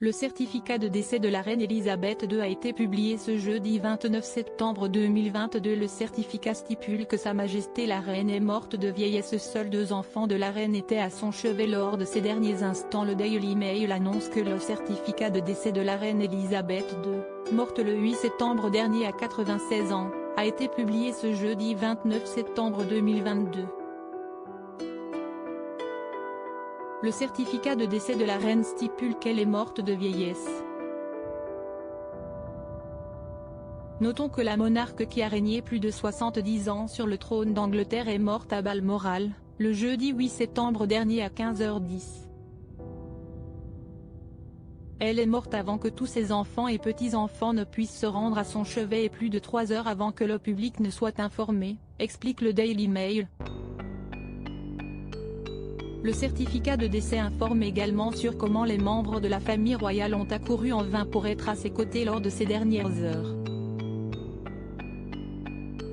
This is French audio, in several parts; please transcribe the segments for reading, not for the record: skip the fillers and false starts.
Le certificat de décès de la reine Elisabeth II a été publié ce jeudi 29 septembre 2022. Le certificat stipule que Sa Majesté la reine est morte de vieillesse. Seuls 2 enfants de la reine étaient à son chevet lors de ces derniers instants. Le Daily Mail annonce que le certificat de décès de la reine Elisabeth II, morte le 8 septembre dernier à 96 ans, a été publié ce jeudi 29 septembre 2022. Le certificat de décès de la reine stipule qu'elle est morte de vieillesse. Notons que la monarque qui a régné plus de 70 ans sur le trône d'Angleterre est morte à Balmoral, le jeudi 8 septembre dernier à 15h10. Elle est morte avant que tous ses enfants et petits-enfants ne puissent se rendre à son chevet et plus de 3 heures avant que le public ne soit informé, explique le Daily Mail. Le certificat de décès informe également sur comment les membres de la famille royale ont accouru en vain pour être à ses côtés lors de ces dernières heures.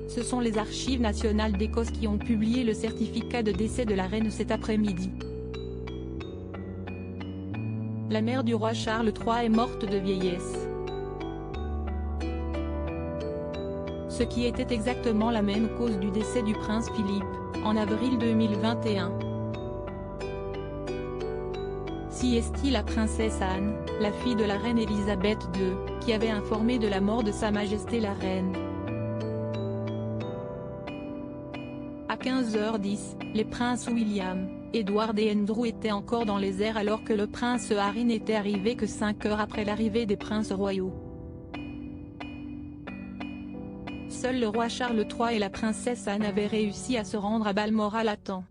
Ce sont les Archives nationales d'Écosse qui ont publié le certificat de décès de la reine cet après-midi. La mère du roi Charles III est morte de vieillesse. Ce qui était exactement la même cause du décès du prince Philippe, en avril 2021. CST la princesse Anne, la fille de la reine Elisabeth II, qui avait informé de la mort de Sa Majesté la reine. À 15h10, les princes William, Edward et Andrew étaient encore dans les airs alors que le prince Harry n'était arrivé que 5 heures après l'arrivée des princes royaux. Seul le roi Charles III et la princesse Anne avaient réussi à se rendre à Balmoral à temps.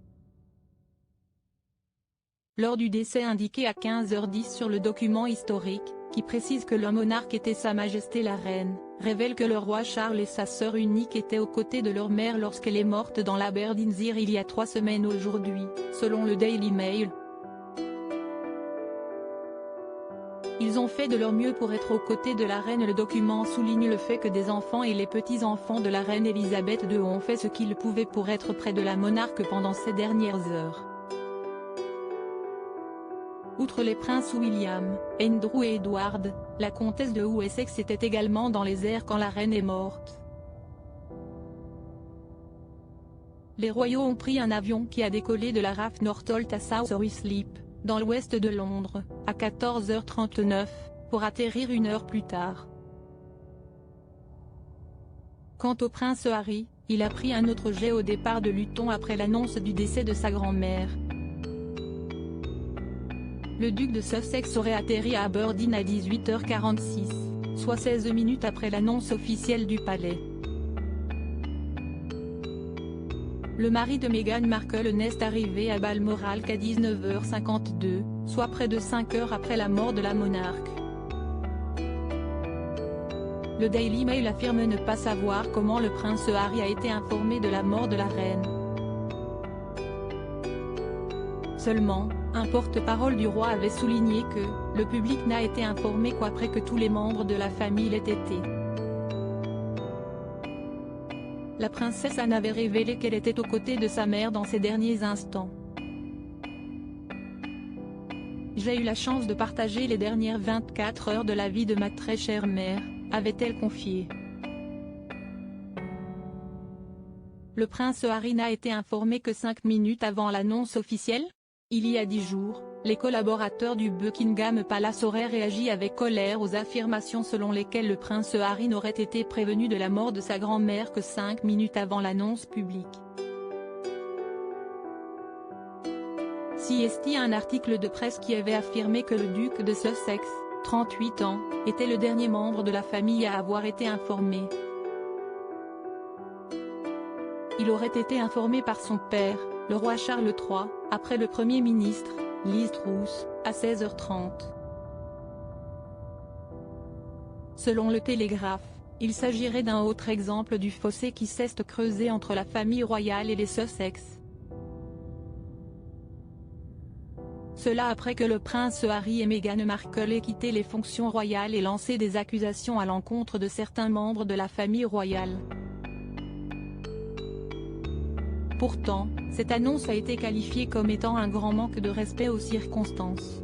Lors du décès indiqué à 15h10 sur le document historique, qui précise que le monarque était Sa Majesté la reine, révèle que le roi Charles et sa sœur unique étaient aux côtés de leur mère lorsqu'elle est morte dans l'Aberdeenshire il y a 3 semaines aujourd'hui, selon le Daily Mail. Ils ont fait de leur mieux pour être aux côtés de la reine. Le document souligne le fait que des enfants et les petits-enfants de la reine Elisabeth II ont fait ce qu'ils pouvaient pour être près de la monarque pendant ces dernières heures. Outre les princes William, Andrew et Edward, la comtesse de Wessex était également dans les airs quand la reine est morte. Les royaux ont pris un avion qui a décollé de la RAF Northolt à South Ruislip, dans l'ouest de Londres, à 14h39, pour atterrir 1 heure plus tard. Quant au prince Harry, il a pris un autre jet au départ de Luton après l'annonce du décès de sa grand-mère. Le duc de Sussex aurait atterri à Aberdeen à 18h46, soit 16 minutes après l'annonce officielle du palais. Le mari de Meghan Markle n'est arrivé à Balmoral qu'à 19h52, soit près de 5 heures après la mort de la monarque. Le Daily Mail affirme ne pas savoir comment le prince Harry a été informé de la mort de la reine. Seulement, un porte-parole du roi avait souligné que « le public n'a été informé qu'après que tous les membres de la famille l'aient été ». La princesse Anne avait révélé qu'elle était aux côtés de sa mère dans ces derniers instants. « J'ai eu la chance de partager les dernières 24 heures de la vie de ma très chère mère », avait-elle confié. Le prince Harry n'a été informé que 5 minutes avant l'annonce officielle. Il y a 10 jours, les collaborateurs du Buckingham Palace auraient réagi avec colère aux affirmations selon lesquelles le prince Harry n'aurait été prévenu de la mort de sa grand-mère que 5 minutes avant l'annonce publique. CST a un article de presse qui avait affirmé que le duc de Sussex, 38 ans, était le dernier membre de la famille à avoir été informé. Il aurait été informé par son père, le roi Charles III, après le Premier ministre, Liz Truss, à 16h30. Selon le Télégraphe, il s'agirait d'un autre exemple du fossé qui s'est creusé entre la famille royale et les Sussex. Cela après que le prince Harry et Meghan Markle aient quitté les fonctions royales et lancé des accusations à l'encontre de certains membres de la famille royale. Pourtant, cette annonce a été qualifiée comme étant un grand manque de respect aux circonstances.